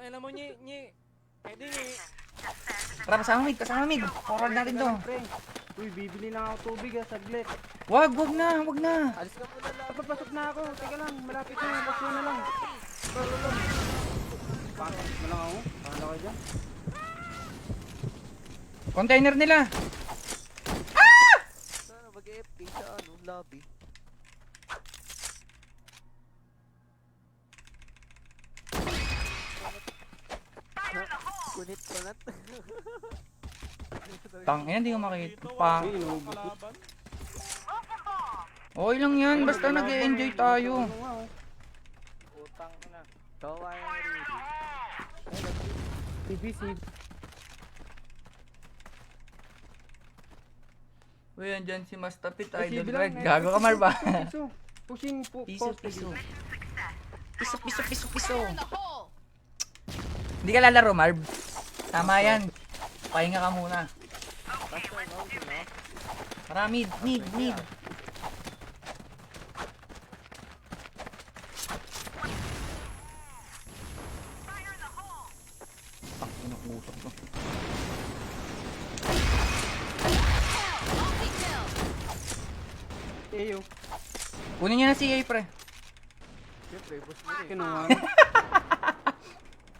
Tangina mo, Nye. Pwede, Nye. Tara, kasama mid. Forward natin to. Uy, bibili lang ako tubig saglit. Wag na. Alis ka muna lang. Papasok na ako. Teka lang, malapit na. Last one na lang. Pasok na lang ako. Pahala ka dyan. Container nila. Sana mag-FK sa lobby. Kunit. Tangina, hindi ko makita. Pa. Uy, inubos ko. Okay lang yan, basta nag-e-enjoy tayo. Utang na. Kawa yung ready. CBC. Uy, andyan si Mastapit, Ay, Idol sige Red. lang, Gago ka, Marba. Pushing Piso. post. Piso. Hindi ka lalaro, Marb. Tama yan. Pahinga ka muna. Tara, mid. Inukusok to. Eyo. Kunin niya na si A, pre. Siyempre, boss mo rin. Kinuha.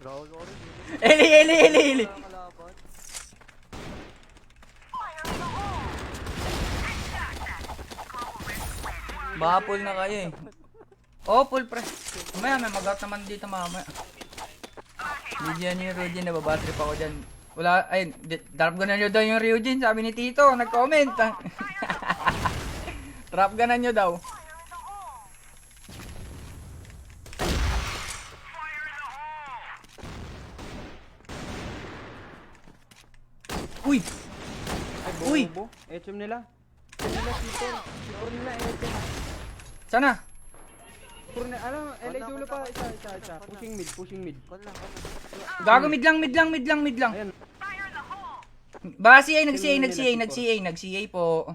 Brawl ko rin. Eli. Kalaban. Baka full na kayo eh. Oh, full pre. Mamaya may mag-out naman dito mamaya. Bigyan niyo yung Ryujin, nababatrip ako dyan. Wala, ay, drop ganan nyo daw yung Ryujin, sabi ni Tito, nag-comment. Drop ganan nyo daw. Uy! Uy! HM nila. Sipor nila, HM. Sana? Sipor na, LA dulo pa, isa. Pushing mid. Kon lang. Gago, mid lang. Ayan. Ba, CA, nag-CA po.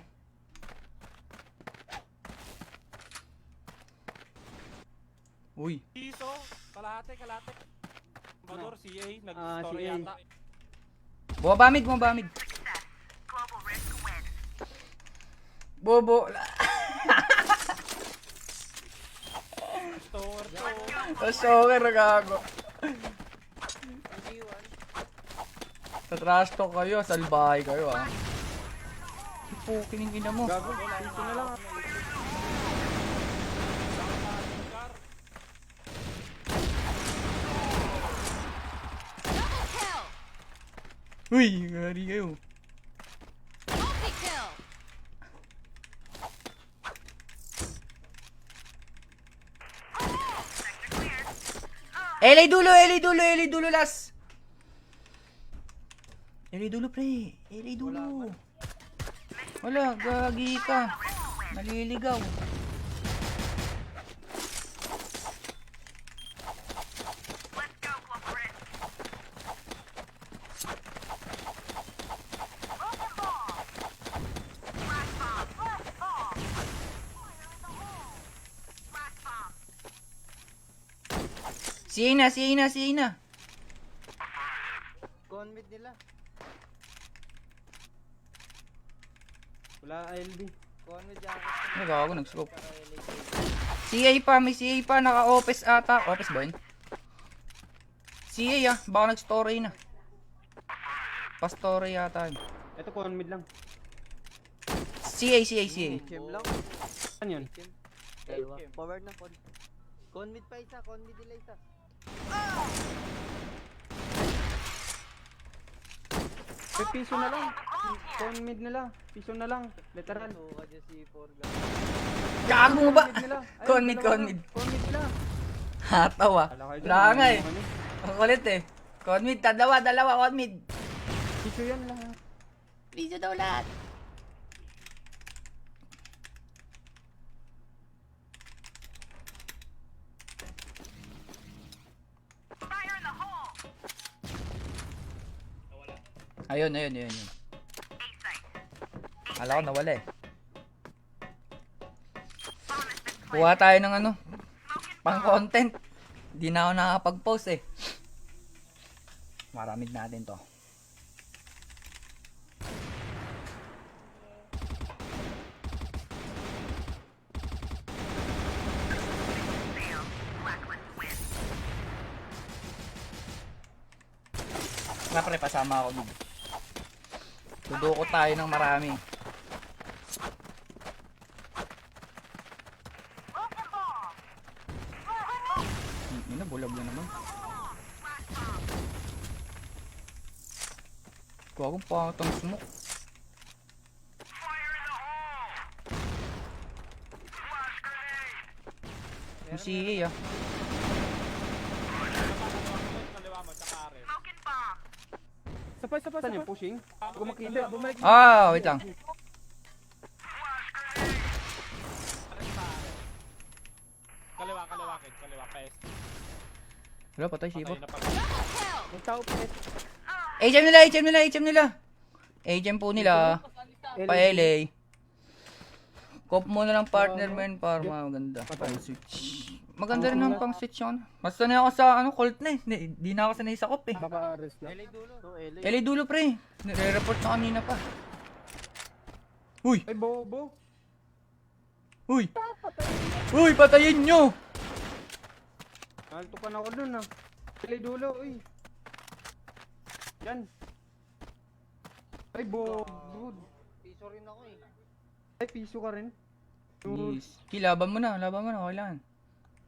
Uy. Piso, kalahati. Mador, CA, CA. nag-story yata. Bumaba mid. Bobo. Store to. Soccer, gago. Sa trash talk kayo, salbahay kayo ah. Puking ina mo. Gago, piso na lang. Uy, ngari kayo. LA dulo last. LA dulo pre. LA dulo. Wala, gagi ka. Naliligaw. CA na. Con mid nila. Wala LB. Con mid jacket. Ano gago, nag-scope. May CA pa, naka-office ata. Office ba yun? CA baka nag-story na. Pa-story yata yun. Ito con mid lang. CA. HM lang. Ano yun? HM. Dalawa. Forward na con. Con mid pa isa. Con mid nila isa. Piso na lang. Con mid nila. Piso na lang. Literal. So, kadya si Forga. Gago mo ba? Con mid nila. Ayun, Con mid. Con mid nila. Hataw ah. Wala kayo dyan, Wala nga eh. ano? Ang kulit eh. Con mid, dalawa con mid. Piso yan lang. Piso daw lahat. Ayun. Akala ko nawala eh. Kuha tayo ng pang content. Hindi na ako nakakapag-post eh. Maramid natin to. Nga pre, pasama ako dito. Duduko tayo ng marami. Ina, bulag na naman. Gawang pangatang smoke. Yung CA ah. Kaliwa mo, tsaka Ares. Saan yung pushing? Kung makita, bumalik. Ah, wait lang. Ares pa, Ares. Kaliwa, pes. Wala, patay si Ibo. Patay na pag- May tao pa eh. HM nila. HM po nila. Pa LA. Cop mo na lang partner men para maganda. Pang switch. Maganda rin ang pang switch yun. Mas sanay ako sa Colt na eh. Di na ako sanay sa cop eh. Baka arrest na. LA dulo. No, LA. LA dulo pre. Nire-report na kanina pa. Uy! Ay, bobo. Uy! Uy! Patayin nyo! Naltukan ako dun ah. Pilay dulo, uy. Yan. Ay, bobo. Piso rin ako eh. Ay, piso ka rin. Yes. Okay, laban mo na. Kailangan.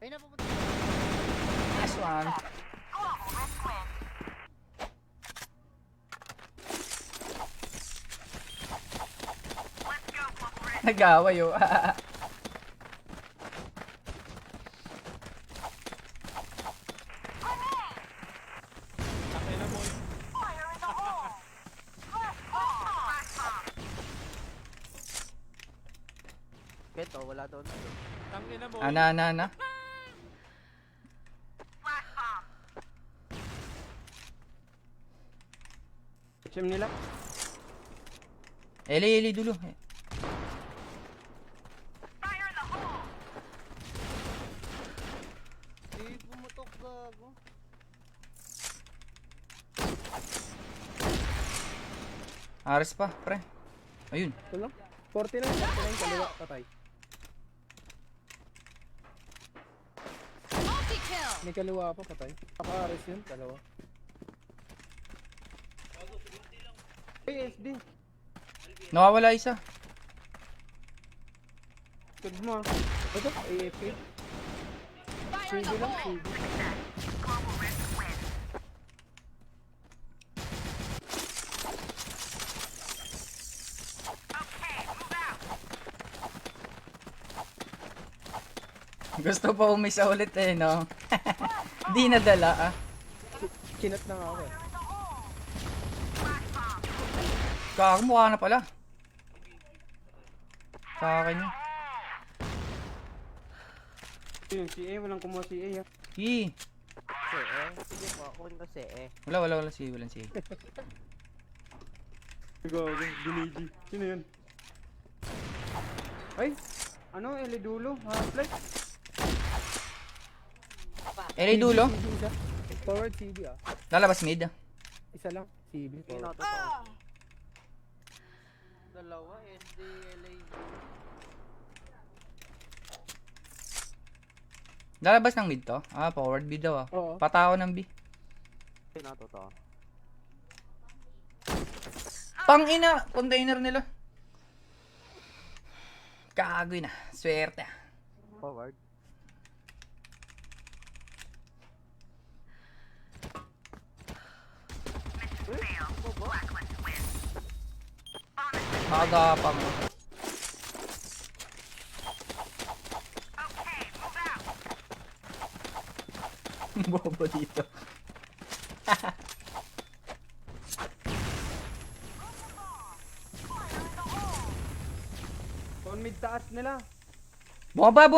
Ay, napupunta. Last one. Nag-away oh. Patay na mo. Keto, wala daw na. Tangina mo. Ana. HM nila. LA dulo. Di pumutok gago. Ares pa, pre. Ayun. Ito lang. 49 kaliwa, patay. May kaliwa pa, patay. Baka arrest yun, dalawa. Ay, SD. Nawawala isa. Good mo ah. Ito, AFK. CD lang, CD. Gusto pa umisa ulit eh, no? Di nadala ah. Kinat na nga ako eh. Kakamukha na pala. Sa akin yun. Yung CA, walang kumuha CA ah. Hi. CE. Sige po, ako rin ko CE. Wala si. Walang si. Gago, Dunidi. Sino yun? Ay! Ano, Eli Dulo? Half-life? LA dulo. CD isa. Forward CD ah. Lalabas mid. Isa lang. CD Hindi forward. na totoo. Dalawa, SD, LA. Lalabas ng mid to? Ah, forward B daw ah. Oo. Patao ng B. Hindi na totoo. Pangina, container nila. Kagoy na. Swerte. Forward. Magapang. Bobo dito. On mid taas nila. Bumaba.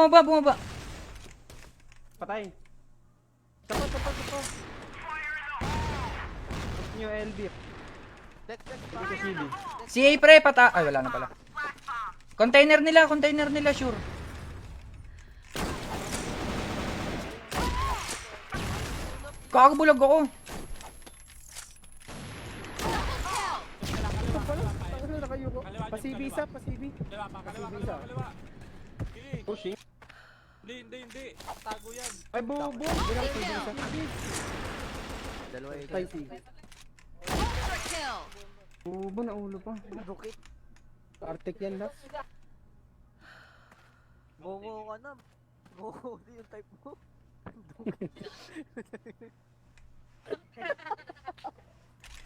Patay. Tapa. Tapos nyo LB. Deck, Tapos sa CD. CA pre, Ay, wala na pala. Container nila, sure. Kakabulag ako. kayo ko. Kaliwa, Pasibi kaliwa. isa, pasibi. Kaliwa pa, kaliwa, Sige, kaliwa, isa. kaliwa. Sige. Pushing. Hindi. Tago yan. Ay, bobo. Bilang sibi isa. Dalawa yung Ay, sige. Bobo na ulo pa. Dukit. Arctic yan last. Gongo ka na. Gongo din yung type mo.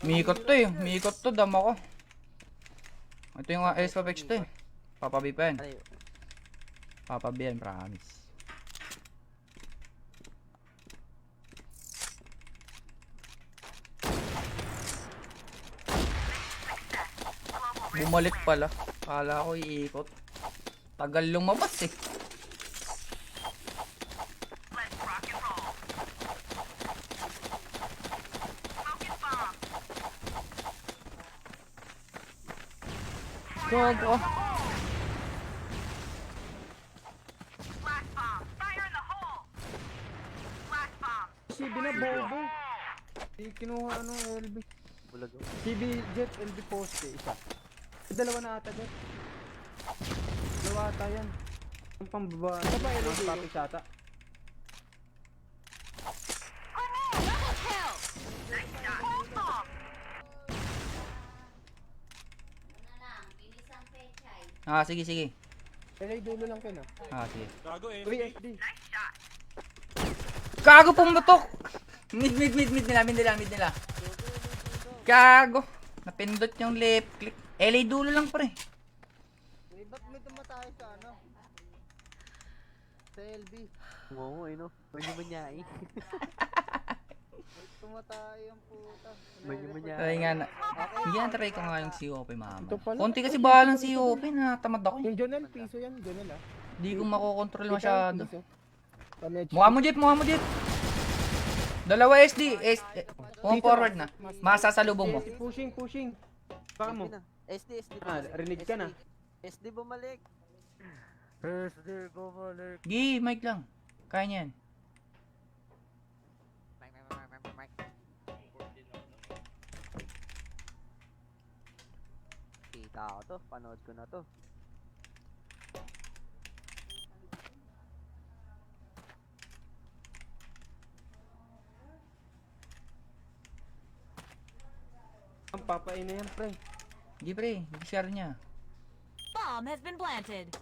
Mikot to eh. Mikot to, dama ko. Ito yung Ace of X to eh. Papabi pa yan. Ay, Papabi yan, promise. Bumalik pala. Kala ko iikot. Tagal lumabas eh. Gago ah. CB na bobo. Di kinuha ano LB. bulag ako. CB jet LB poste isa. Dalawa na ata jet. Dalawa ata yan. Ang pambaba. Ano ba LB? Topic ata. Ah, sige, sige. Kaya dulo lang kayo na. Ah, sige. Gago eh. Uy, SD. Gago pumutok! Mid nila. Gago! Napindot yung left click. LA dulo lang pre. Eh, ba't may tumatay sa ano? Sa LB. Oo, no? Manya-manyain. Tumatay ang puta. Manya-manyain. Ay nga na. Okay. Hindi na try ko nga yung COP mama. Ito pala. Konti kasi bahalang COP na tamad ako. Yung Jonel, piso yan. Jonel ah. Hindi ko makokontrol masyado. Piso. Ano, Mukha mo jet. Dalawa SD. One forward na. Masasalubong mo. Pushing. Baka mo. SD. Ah, rinig ka na. SD bumalik. SD bumalik. Gi, mic lang. Kaya niyan. Kita ko to. Panood ko na to. Ang papain na yan, pre. Gi pre, share niya. Bomb has been planted.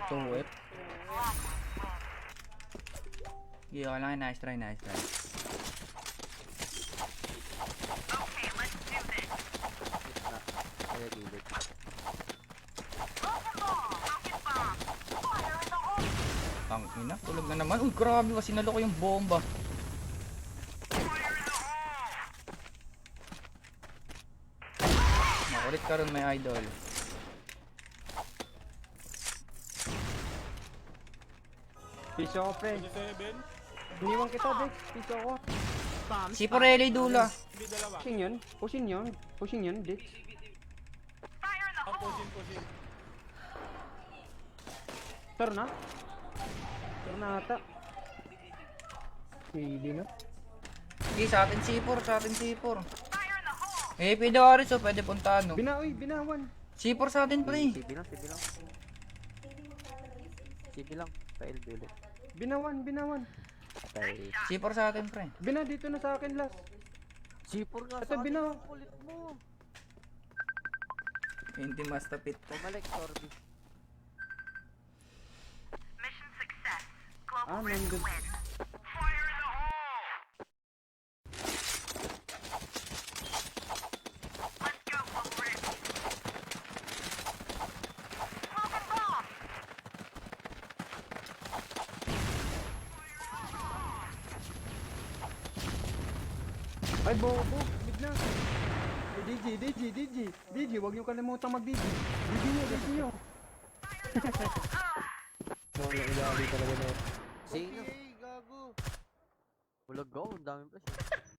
Tuwip. Gi, okay lang. Nice try. Kaya gilid. Tangina, tulog na naman. Uy, grabe. Sinalo ko yung bomba. Makulit ka rin, may idol. Piso ako, pre. 27. Iniwan kita, Dex. Piso ako. Bomb Si Porelli dula. Hindi dalawa. Pushing yun, Dex. Ang pushing. Sir na ata. Hindi na. Gi, sa atin C4. Eh, Pidoris, oh, pwede puntahan, no? Binawan. C4 sa atin, pre. CB lang. CB lang. Sa LB ulit. Binawan. Okay. C4 sa atin, pre. Dito na sa akin last. C4 nga Ito, sa binaw. akin. Kulit mo. Hindi mas tapit. Bumalik, Sorby. Ah, nandun. Ay, bobo. Mid na. Ay, DJ, wag niyo kalimutang mag-DJ. DJ nyo. Wala ilaali talaga na. Sino? Gago. Bulag ako, ang daming flash.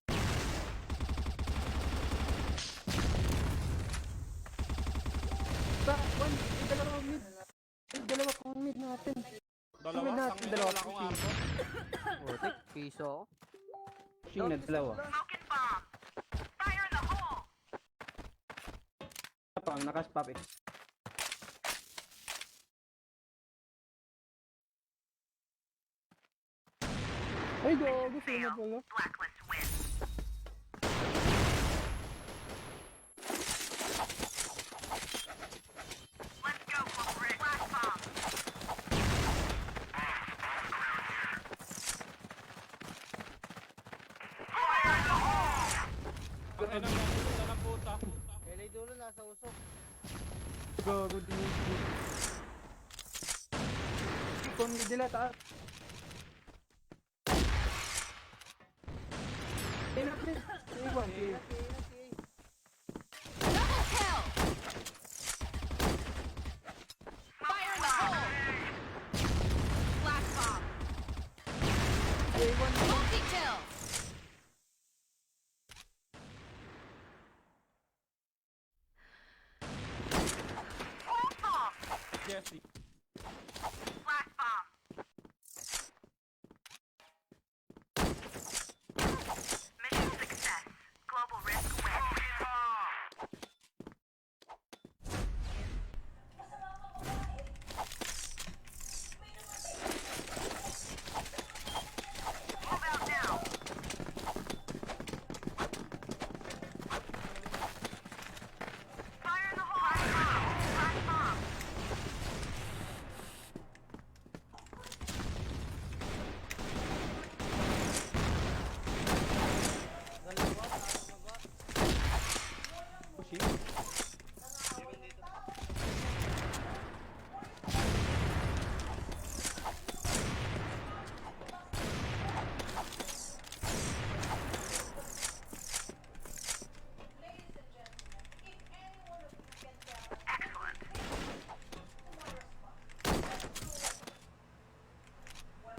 Sa, one, dalawa mid. Dalawa kong mid natin. Dalawa, Sabi natin, tangin, dalawa wala akong armor. Putik, piso ako. Pushing na dalawa. Pang, nakaspap eh. Ay, gago, sino pala? Ang ina mo, puta ng puta. LA dulo, nasa usok. Gago din yung Kung mid nila, taas. Tina, please. Iwan, Kaya, kaya. Double kill! Fire in the hole! Flash bomb! Multi-kill! Jesse. pushing.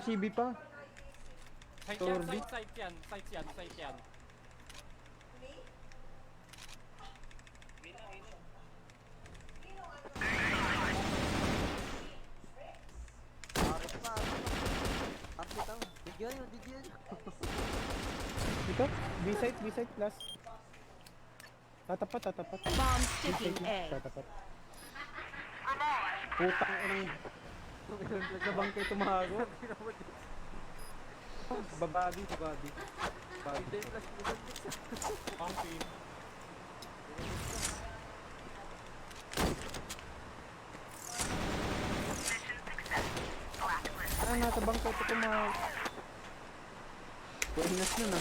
CB pa. Site yan, Torbi. site yan, site yan, site yan. Arit pa, Arit ang. Bigyan yun, bigyan yun. Ito, B-site last. Tatapat. Bomb sticking A. Tatapat. Putang inang sa bangkay tumago. Bababi. Hindi, flash mo doon. Pumping. Nasa bangkay ito tumago. Buenas na na.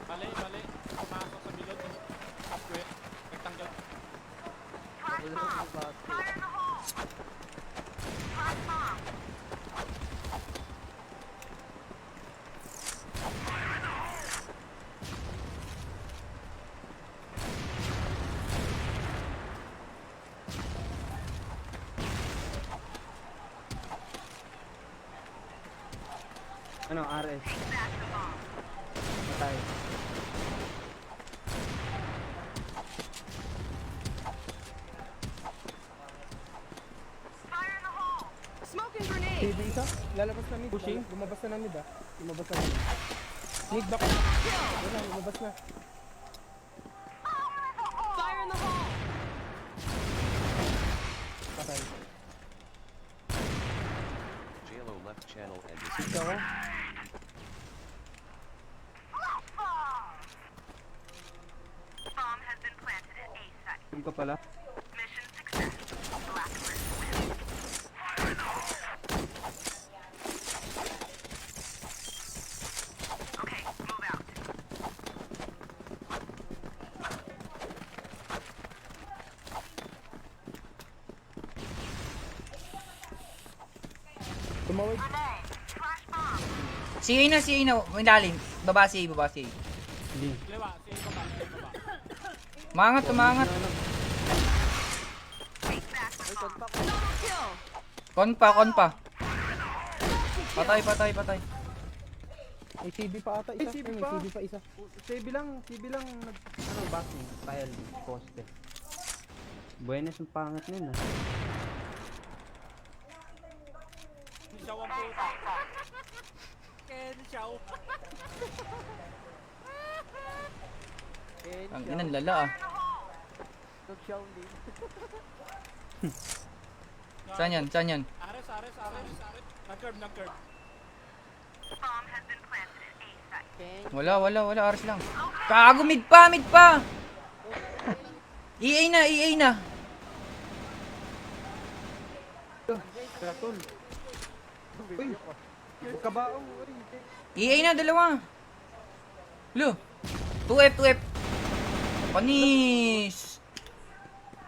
Mali. Pumasok sa bilog. Upgrade. Nagtanggal. Wala sa basket. Ano, RS. Matay. Smoking grenade! CB isa, lalabas na mid. Pushing. Lumabas na mid ah. Lumabas na mid. Mid back. Wala, lumabas na. Fire in the hole! Patay. JLO left channel and Isa ko. Team ka pala. Tumawid. Si A na, may lalim. Baba si A. Hindi. Lewa, si baba. Umangat. Konpak. Double kill. Kon pa. Patay. May CB pa ata isa. May CB May pa. CB pa isa. CB lang ano, backing, style, poste. Buenas yung pangat nun ah. Siyaw ang puta. Ken siyaw. Ang inang lala ah. Nag-show din. Saan yan? Ares. Nag-curve. Ken. Wala, Ars lang. Kago, mid pa! EA na. Kraton. Uy! Kabaong, uri. EA na, dalawa. Lo. 2F.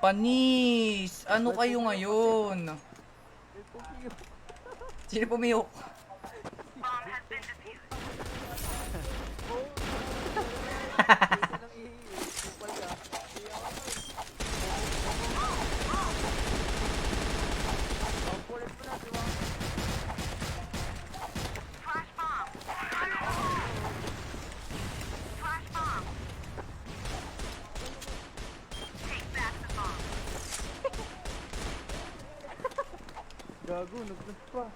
Panis. Ano kayo ngayon? Sino pumiyok? Gago, naglas pa.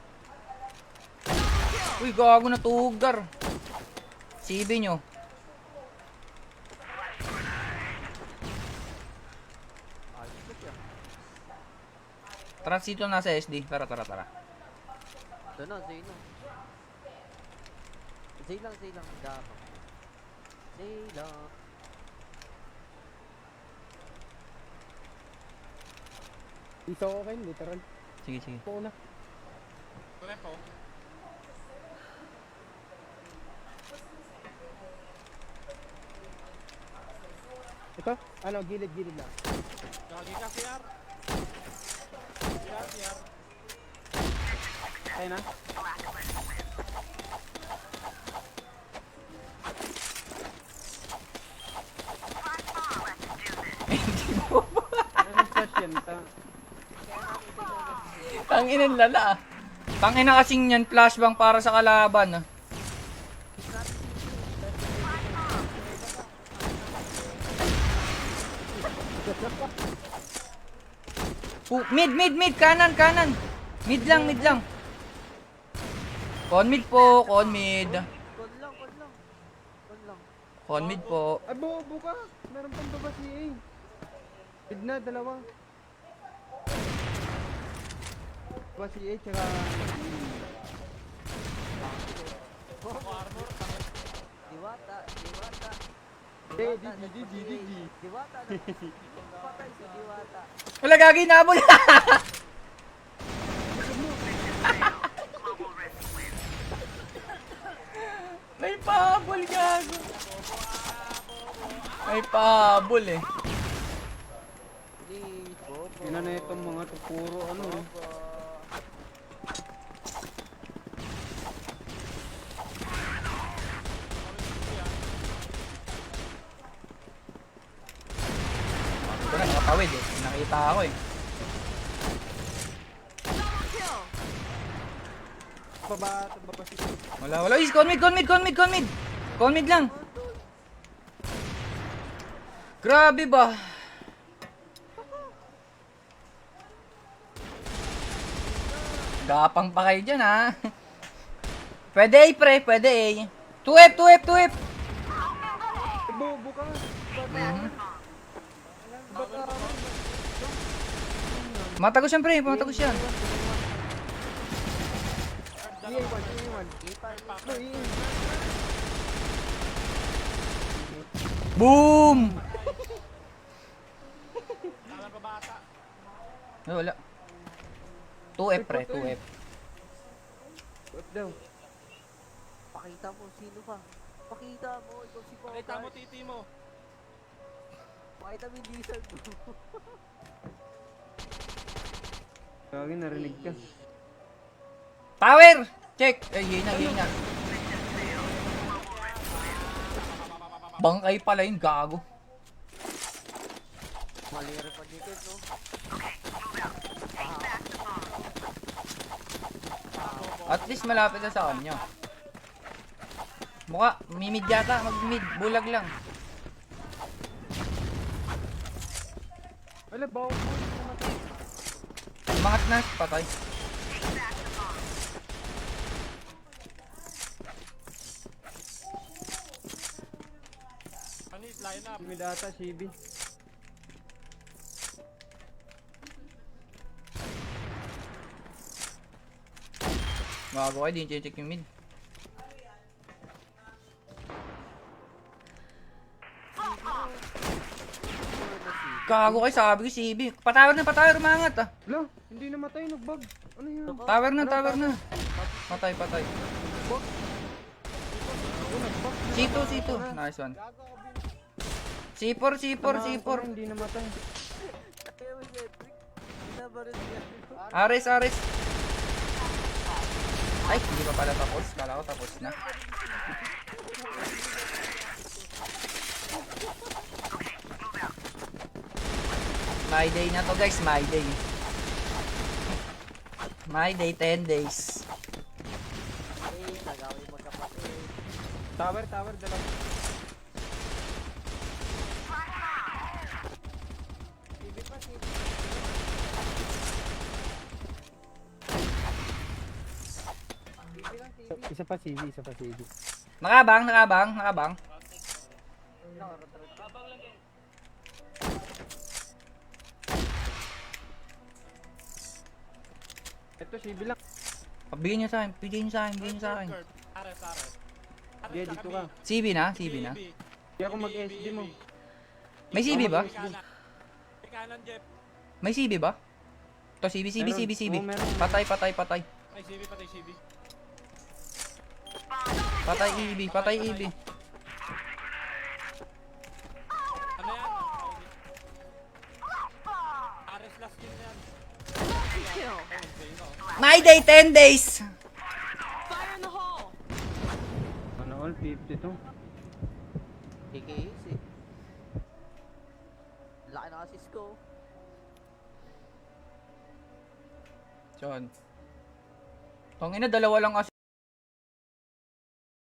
Uy, gago na tugar. CB nyo. Tara, sito nasa SD. Tara. Ito na, Zay na. Zay lang. Dapat. Zay lang. Isa ko kayo, literal. Sige. Po na. Repo. Ito? Ano, gilid lang. Gagi ka, CR. CR. Tayo na. Ano flash yan? Tanginan lala ah. Tangina kasing yan, flashbang para sa kalaban ah. Mid, kanan. Mid lang. Con mid po. Kon lang. Con mid po. Ay, bobo ka! Meron pang baba si A. Mid na, dalawa. Baba si A, tsaka... Diwata. Diwata. Patay si Diwata. Wala gagi nabol. May pahabol gago. May pahabol eh. Please, Bobo. Ina na itong mga to, puro ano eh. Ito na, nakapawid eh. Nakita ako eh. Double kill. Baba si A. Wala. Is, con mid lang. Grabe ba? Gapang pa kayo dyan ha. Pwede A pre, pwede A. 2F. Bobo ka! Matagos yan pre, matagos yan. EA1. No, EA. Boom! Alam ka bata. Ay, wala. 2F pre, 2F. Web daw. Pakita mo, sino ka? Pakita mo, ikaw si Pogard. Pakita mo titi mo. Pakita mo yung diesel mo. Gagi, narinig ka. Tower! Check! Ay, yun na. Bangkay pala yung gago. Mali rin pag ikit, no? At least malapit na sa kanya. Mukha, mimid yata, mag-mid, bulag lang. Wala, bawa mo. Umangat na, patay. Anis, line up. May data, CB. Gago kayo, di nyo check yung mid. Gago kayo, sabi ko si Ibi. Patower, umangat ah. Wala, hindi namatay, nagbag. Ano yun? Tower na. Patay. C2. Nice one. C4. Hindi namatay. Kaya mo, Cedric. Binabaril niya. Ares. Ay, hindi pa pala tapos. Kala ko tapos na. My day na to guys, my day. My day, 10 days. Eh, nagawin mo kapatid. Tower, dalawa. Isa pa CV. Nakabang. Ito CV lang. Bigyan niyo sa akin. Curve. Ares. Sige, dito ka. CB na. Hindi ako mag-SD mo. May CB ba? May kanan, Jeff. May CB ba? To CB. Oo, meron. Patay. Ay, CB, patay CB. Patay EB. Ano yan? Ares last kill na yan. Kill. My day, 10 days. Fire in the hole. Ano all, 50 to. KKS eh. Laki na assist ko. John. Tangina, dalawa lang assist